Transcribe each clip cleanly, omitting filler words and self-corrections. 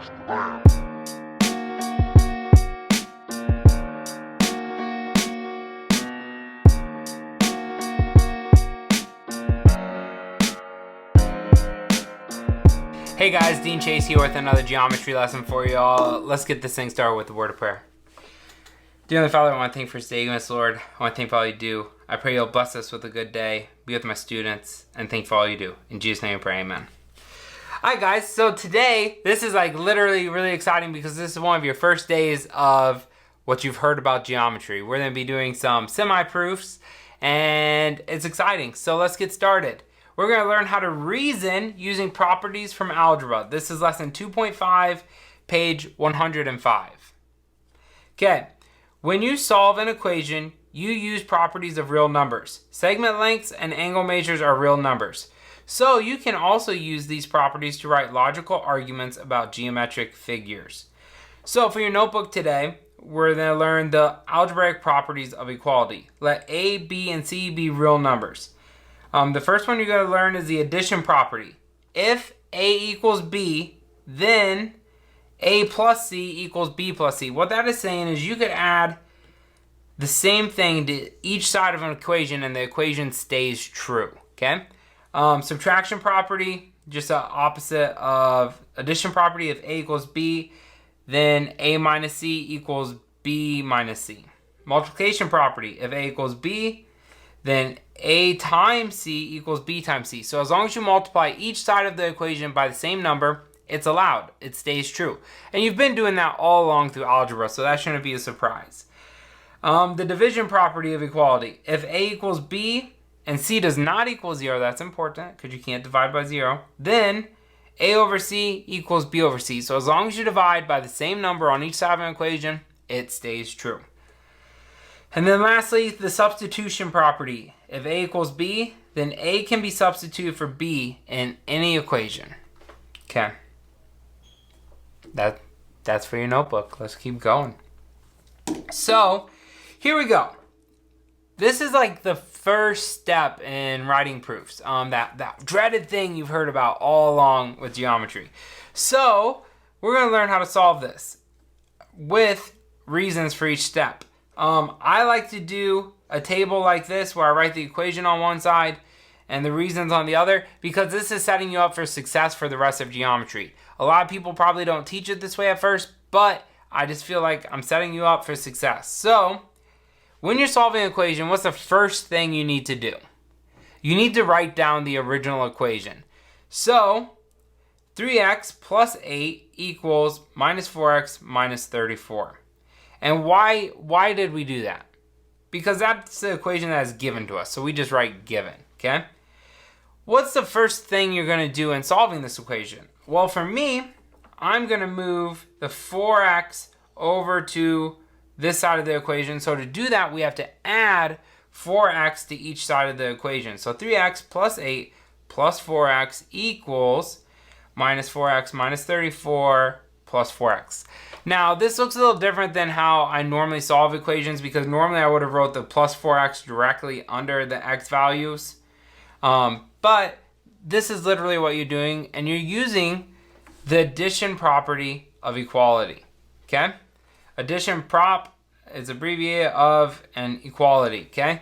Hey guys, Dean Chase here with another geometry lesson for you all. Let's get this thing started with a word of prayer. Dear Heavenly Father, I want to thank you for saving us, Lord. I want to thank you for all you do. I pray you'll bless us with a good day, be with my students, and thank you for all you do. In Jesus' name I pray, amen. Alright guys, so today, this is like literally really exciting because this is one of your first days of what you've heard about geometry. We're going to be doing some semi-proofs, and it's exciting. So let's get started. We're going to learn how to reason using properties from algebra. This is lesson 2.5, page 105. Okay, when you solve an equation, you use properties of real numbers. Segment lengths and angle measures are real numbers. So you can also use these properties to write logical arguments about geometric figures. So for your notebook today, we're going to learn the algebraic properties of equality. Let A, B, and C be real numbers. The first one you're going to learn is the addition property. If A equals B, then A plus C equals B plus C. What that is saying is you could add the same thing to each side of an equation and the equation stays true. Okay? Subtraction property, just the opposite of addition property. If A equals B, then A minus C equals B minus C. Multiplication property. If A equals B, then A times C equals B times C. So as long as you multiply each side of the equation by the same number, it's allowed. It stays true. And you've been doing that all along through algebra, so that shouldn't be a surprise. The division property of equality. If A equals B and C does not equal 0, that's important because you can't divide by 0, then A over C equals B over C. So as long as you divide by the same number on each side of an equation, it stays true. And then lastly, the substitution property. If A equals B, then A can be substituted for B in any equation. Okay. That's for your notebook. Let's keep going. So, here we go. This is like the first step in writing proofs. That dreaded thing you've heard about all along with geometry. So, we're going to learn how to solve this with reasons for each step. I like to do a table like this where I write the equation on one side and the reasons on the other because this is setting you up for success for the rest of geometry. A lot of people probably don't teach it this way at first, but I just feel like I'm setting you up for success. So, when you're solving an equation, what's the first thing you need to do? You need to write down the original equation. So, 3x plus 8 equals minus 4x minus 34. And why did we do that? Because that's the equation that is given to us. So we just write given, okay? What's the first thing you're going to do in solving this equation? Well, for me, I'm going to move the 4x over to this side of the equation. So to do that, we have to add 4x to each side of the equation. So 3x plus 8 plus 4x equals minus 4x minus 34 plus 4x. Now, this looks a little different than how I normally solve equations because normally I would have wrote the plus 4x directly under the x values. But this is literally what you're doing, and you're using the addition property of equality. Okay? Addition prop is abbreviated of an equality. Okay?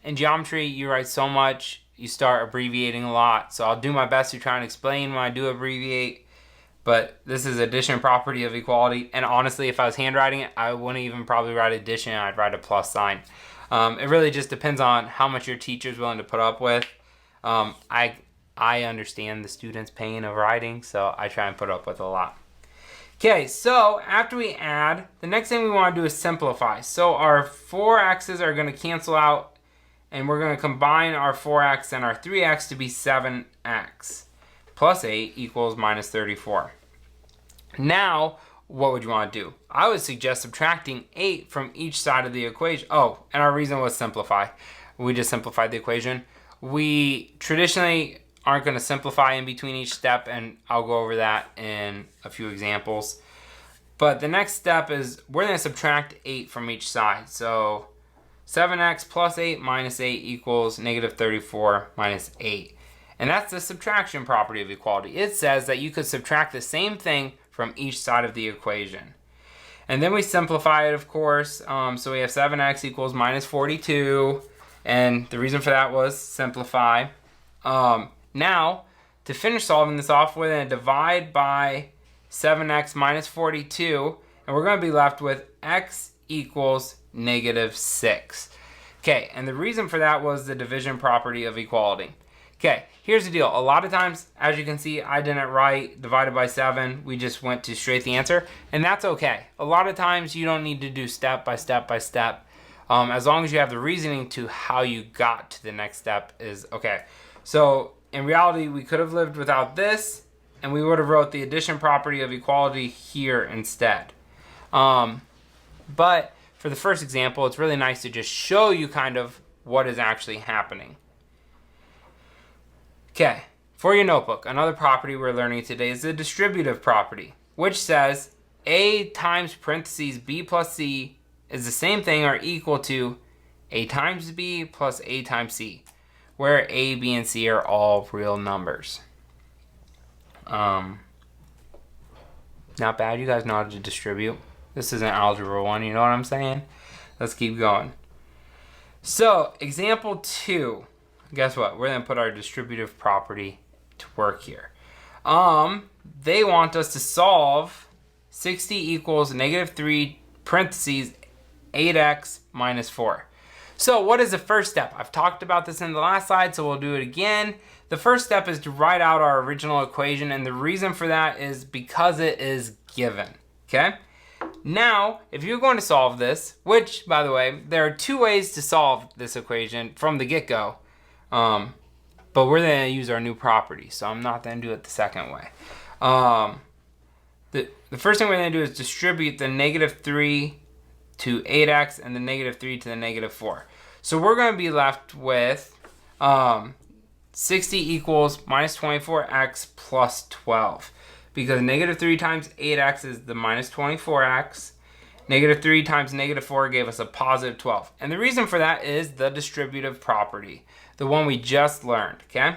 In geometry, you write so much, you start abbreviating a lot. So I'll do my best to try and explain when I do abbreviate. But this is addition property of equality. And honestly, if I was handwriting it, I wouldn't even probably write addition. I'd write a plus sign. It really just depends on how much your teacher's willing to put up with. I understand the student's pain of writing, so I try and put up with a lot. Okay, so after we add, the next thing we want to do is simplify. So our 4x's are going to cancel out, and we're going to combine our 4x and our 3x to be 7x. Plus 8 equals minus 34. Now, what would you want to do? I would suggest subtracting 8 from each side of the equation. Oh, and our reason was simplify. We just simplified the equation. We traditionally aren't going to simplify in between each step, and I'll go over that in a few examples. But the next step is we're going to subtract 8 from each side. So 7x plus 8 minus 8 equals negative 34 minus 8. And that's the subtraction property of equality. It says that you could subtract the same thing from each side of the equation. And then we simplify it, of course. So we have 7x equals minus 42. And the reason for that was simplify. Now, to finish solving this off, we're going to divide by 7x minus 42. And we're going to be left with x equals negative 6. Okay, and the reason for that was the division property of equality. Okay, here's the deal. A lot of times, as you can see, I didn't write divided by 7. We just went to straight the answer, and that's okay. A lot of times, you don't need to do step by step by step. As long as you have the reasoning to how you got to the next step is okay. So, in reality, we could have lived without this, and we would have wrote the addition property of equality here instead. But for the first example, it's really nice to just show you kind of what is actually happening. Okay, for your notebook, another property we're learning today is the distributive property, which says a times parentheses b plus c is the same thing or equal to a times b plus a times c, where a, b, and c are all real numbers. Not bad. You guys know how to distribute. This isn't Algebra 1, you know what I'm saying? Let's keep going. So, example 2. Guess what? We're going to put our distributive property to work here. They want us to solve 60 equals negative 3 parentheses 8x minus 4. So what is the first step? I've talked about this in the last slide, so we'll do it again. The first step is to write out our original equation, and the reason for that is because it is given. Okay? Now, if you're going to solve this, which, by the way, there are 2 ways to solve this equation from the get-go. But we're going to use our new property, so I'm not going to do it the second way. The first thing we're going to do is distribute the negative 3 to 8x and the negative 3 to the negative 4. So we're going to be left with 60 equals minus 24x plus 12. Because negative 3 times 8x is the minus 24x. Negative 3 times negative 4 gave us a positive 12. And the reason for that is the distributive property, the one we just learned, okay?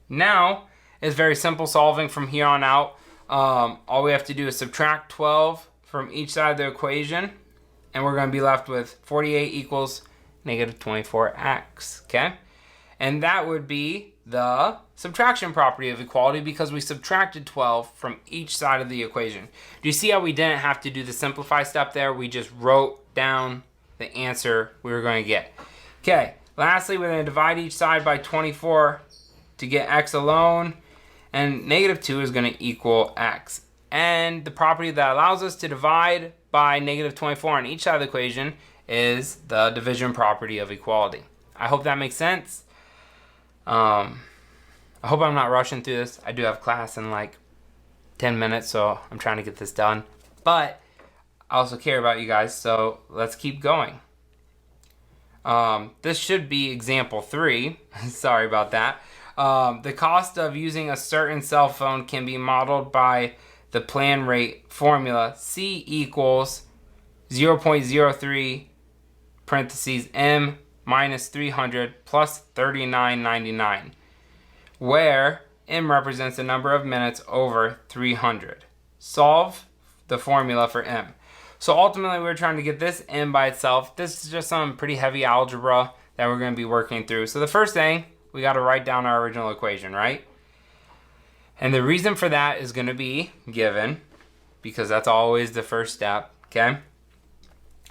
Now, it's very simple solving from here on out. All we have to do is subtract 12 from each side of the equation, and we're going to be left with 48 equals negative 24x, okay? And that would be the subtraction property of equality because we subtracted 12 from each side of the equation. Do you see how we didn't have to do the simplify step there? We just wrote down the answer we were going to get. Okay, lastly, we're going to divide each side by 24 to get x alone, and negative 2 is going to equal x. And the property that allows us to divide by negative 24 on each side of the equation is the division property of equality. I hope that makes sense. I hope I'm not rushing through this. I do have class in like 10 minutes, so I'm trying to get this done. But I also care about you guys, so let's keep going. This should be example 3. Sorry about that. The cost of using a certain cell phone can be modeled by the plan rate formula. C equals 0.03 parentheses M minus 300 plus 39.99, where M represents the number of minutes over 300. Solve the formula for M. So ultimately, we're trying to get this M by itself. This is just some pretty heavy algebra that we're going to be working through. So the first thing, we got to write down our original equation, right? And the reason for that is going to be given, because that's always the first step, okay?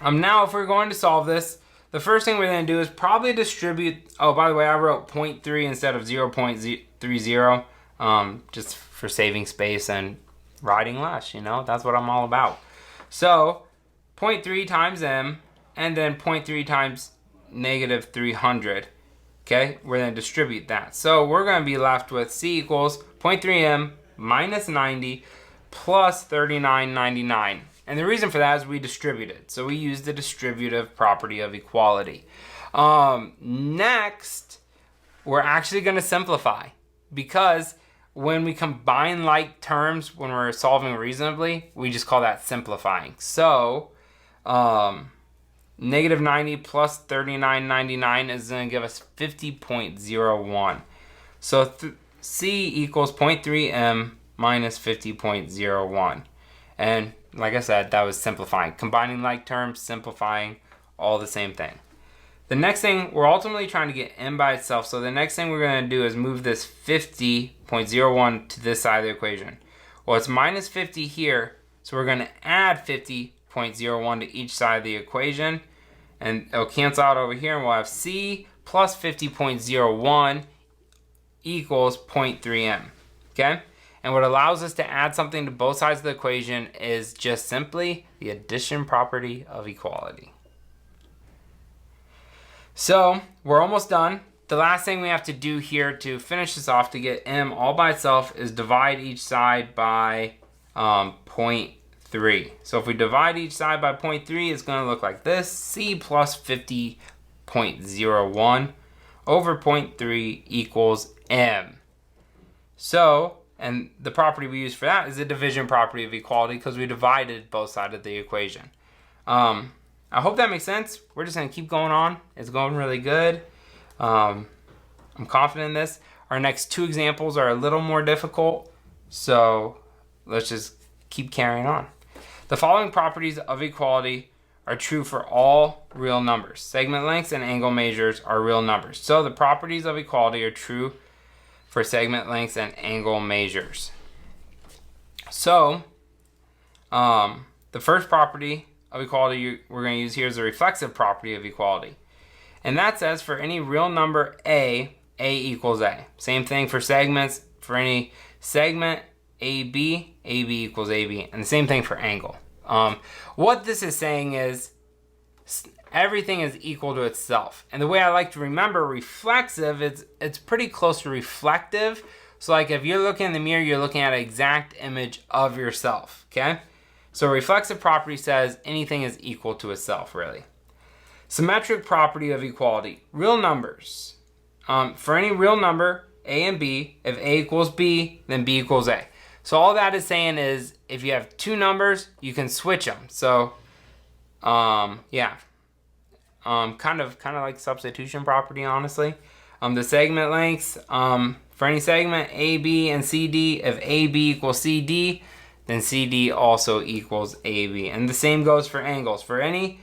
Now, if we're going to solve this, the first thing we're going to do is probably distribute. Oh, by the way, I wrote 0.3 instead of 0.30, just for saving space and writing less, you know? That's what I'm all about. So, 0.3 times M, and then 0.3 times negative 300. Okay, we're going to distribute that. So, we're going to be left with C equals 0.3M minus 90 plus 39.99. And the reason for that is we distributed. So we use the distributive property of equality. Next, we're actually going to simplify. Because when we combine like terms when we're solving reasonably, we just call that simplifying. So, negative 90 plus 39.99 is going to give us 50.01. So C equals 0.3M minus 50.01. And like I said, that was simplifying. Combining like terms, simplifying, all the same thing. The next thing, we're ultimately trying to get m by itself. So the next thing we're going to do is move this 50.01 to this side of the equation. Well, it's minus 50 here, so we're going to add 50.01 to each side of the equation. And it'll cancel out over here, and we'll have c plus 50.01 equals 0.3m. Okay? And what allows us to add something to both sides of the equation is just simply the addition property of equality. So we're almost done. The last thing we have to do here to finish this off to get m all by itself is divide each side by 0.3. So if we divide each side by 0.3, it's going to look like this. C plus 50.01 over 0.3 equals m. So, and the property we use for that is the division property of equality because we divided both sides of the equation. I hope that makes sense. We're just going to keep going on. It's going really good. I'm confident in this. Our next two examples are a little more difficult, so let's just keep carrying on. The following properties of equality are true for all real numbers. Segment lengths and angle measures are real numbers. So the properties of equality are true for segment lengths and angle measures. So the first property of equality we're going to use here is the reflexive property of equality. And that says for any real number a equals a. Same thing for segments. For any segment AB equals AB. And the same thing for angle. What this is saying is everything is equal to itself. And the way I like to remember reflexive, it's pretty close to reflective. So like if you're looking in the mirror, you're looking at an exact image of yourself. Okay? So reflexive property says anything is equal to itself, really. Symmetric property of equality. Real numbers. For any real number, a and b, if a equals b, then b equals a. So all that is saying is if you have two numbers, you can switch them. So, yeah. Kind of like substitution property, honestly. The segment lengths, for any segment, AB and CD, if AB equals CD, then CD also equals AB. And the same goes for angles. For any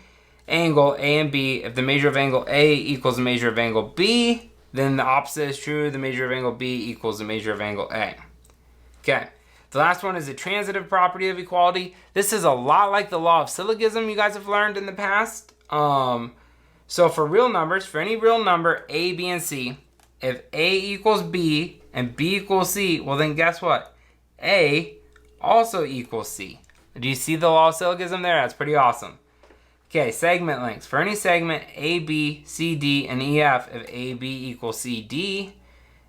angle, A and B, if the measure of angle A equals the measure of angle B, then the opposite is true. The measure of angle B equals the measure of angle A. Okay. The last one is the transitive property of equality. This is a lot like the law of syllogism you guys have learned in the past. So for real numbers, for any real number, A, B, and C, if A equals B and B equals C, well then guess what? A also equals C. Do you see the law of syllogism there? That's pretty awesome. Okay, segment lengths. For any segment A, B, C, D, and E, F, if A, B equals C, D,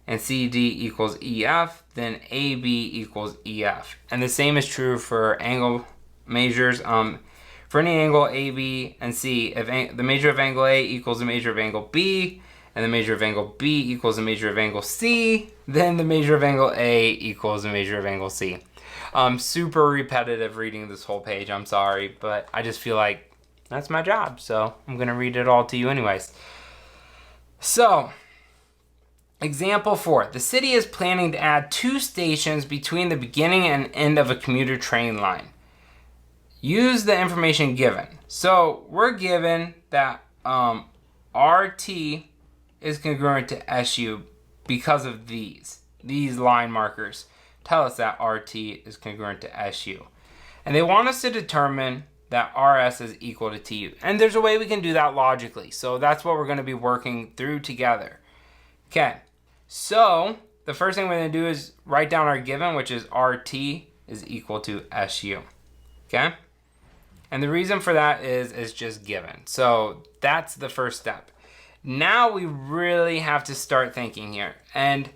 and C, D equals E, F, then A, B equals E, F. And the same is true for angle measures. For any angle A, B, and C, if the measure of angle A equals the measure of angle B, and the measure of angle B equals the measure of angle C, then the measure of angle A equals the measure of angle C. Super repetitive reading this whole page, I'm sorry, but I just feel like that's my job, so I'm going to read it all to you anyways. So, example 4. The city is planning to add 2 stations between the beginning and end of a commuter train line. Use the information given. So, we're given that RT is congruent to SU because of these line markers. Tell us that RT is congruent to SU. And they want us to determine that RS is equal to TU. And there's a way we can do that logically. So that's what we're going to be working through together. Okay, so the first thing we're going to do is write down our given, which is RT is equal to SU. Okay? And the reason for that is just given. So that's the first step. Now we really have to start thinking here. And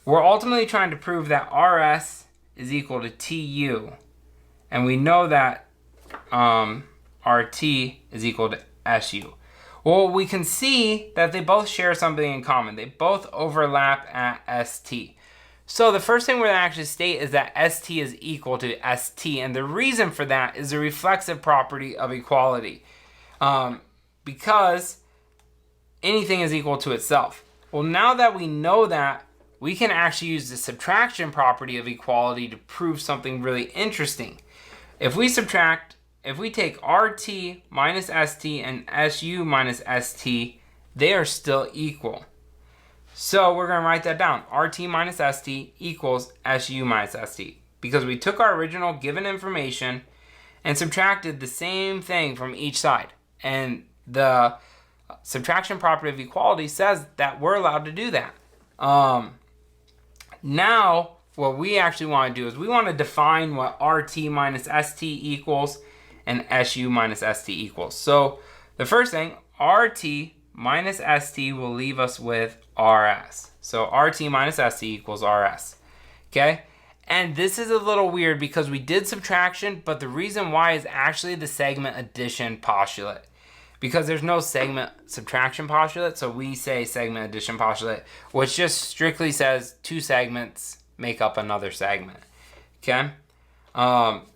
we're ultimately trying to prove that RS is equal to TU. And we know that RT is equal to SU. Well, we can see that they both share something in common. They both overlap at ST. So the first thing we're going to actually state is that ST is equal to ST. And the reason for that is the reflexive property of equality. Because anything is equal to itself. Well, now that we know that, we can actually use the subtraction property of equality to prove something really interesting. If we take RT minus ST and SU minus ST, they are still equal. So we're going to write that down. RT minus ST equals SU minus ST. Because we took our original given information and subtracted the same thing from each side. And the subtraction property of equality says that we're allowed to do that. Now, what we actually want to do is we want to define what RT minus ST equals and SU minus ST equals. So the first thing, RT minus ST will leave us with RS. So RT minus ST equals RS. Okay? And this is a little weird because we did subtraction, but the reason why is actually the segment addition postulate. Because there's no segment subtraction postulate, so we say segment addition postulate, which just strictly says two segments make up another segment. Okay?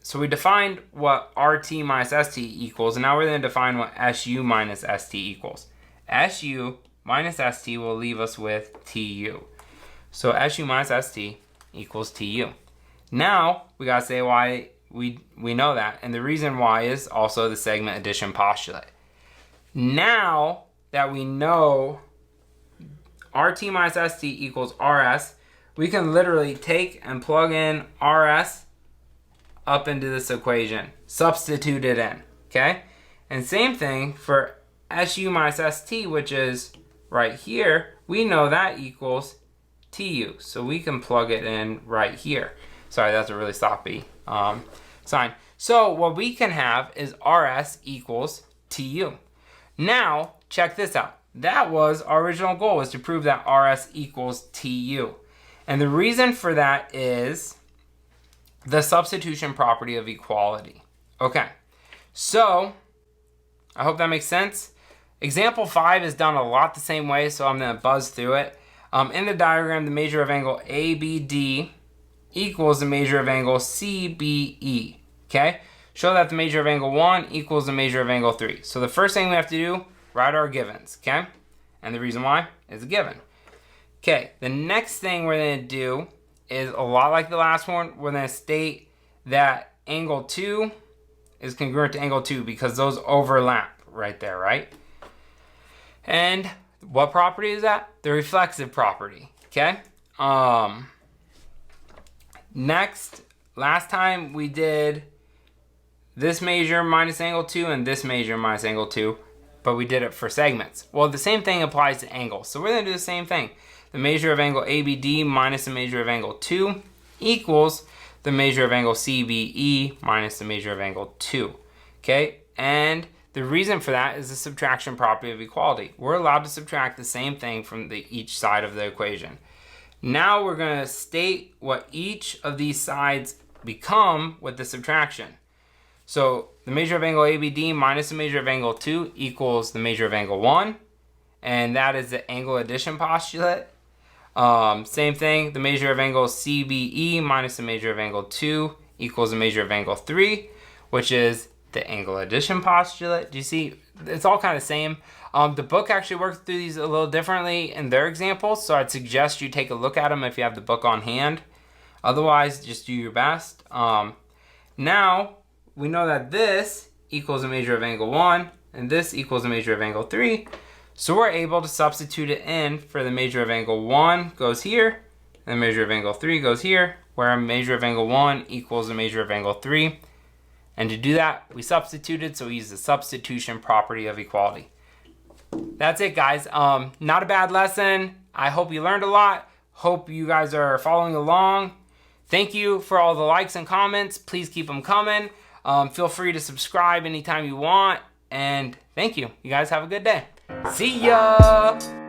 So we defined what RT minus ST equals, and now we're going to define what SU minus ST equals. SU minus ST will leave us with TU. So SU minus ST equals TU. Now, we got to say why we know that, and the reason why is also the segment addition postulate. Now that we know RT minus ST equals RS, we can literally take and plug in RS up into this equation, substitute it in, okay? And same thing for SU minus ST, which is right here, we know that equals TU, so we can plug it in right here. Sorry, that's a really sloppy sign. So what we can have is RS equals TU. Now, check this out. That was our original goal, was to prove that RS equals TU. And the reason for that is the substitution property of equality. Okay, so I hope that makes sense. Example 5 is done a lot the same way, so I'm going to buzz through it. In the diagram, the measure of angle ABD equals the measure of angle CBE. Okay? Show that the measure of angle 1 equals the measure of angle 3. So the first thing we have to do, write our givens. Okay? And the reason why is a given. Okay, the next thing we're going to do is a lot like the last one. We're going to state that angle 2 is congruent to angle 2 because those overlap right there, right? And what property is that? The reflexive property, okay? Next, last time we did this measure minus angle 2 and this measure minus angle 2, but we did it for segments. Well, the same thing applies to angles. So we're going to do the same thing. The measure of angle ABD minus the measure of angle 2 equals the measure of angle CBE minus the measure of angle 2. Okay? And the reason for that is the subtraction property of equality. We're allowed to subtract the same thing from each side of the equation. Now we're going to state what each of these sides become with the subtraction. So the measure of angle ABD minus the measure of angle 2 equals the measure of angle 1. And that is the angle addition postulate. Same thing, the measure of angle CBE minus the measure of angle 2 equals the measure of angle 3, which is the angle addition postulate. Do you see? It's all kind of the same. The book actually works through these a little differently in their examples, so I'd suggest you take a look at them if you have the book on hand. Otherwise, just do your best. Now, we know that this equals a measure of angle 1, and this equals a measure of angle 3. So we're able to substitute it in for the measure of angle 1 goes here, and the measure of angle 3 goes here, where a measure of angle 1 equals the measure of angle 3. And to do that, we substituted, so we use the substitution property of equality. That's it, guys. Not a bad lesson. I hope you learned a lot. Hope you guys are following along. Thank you for all the likes and comments. Please keep them coming. Feel free to subscribe anytime you want. And thank you. You guys have a good day. See ya!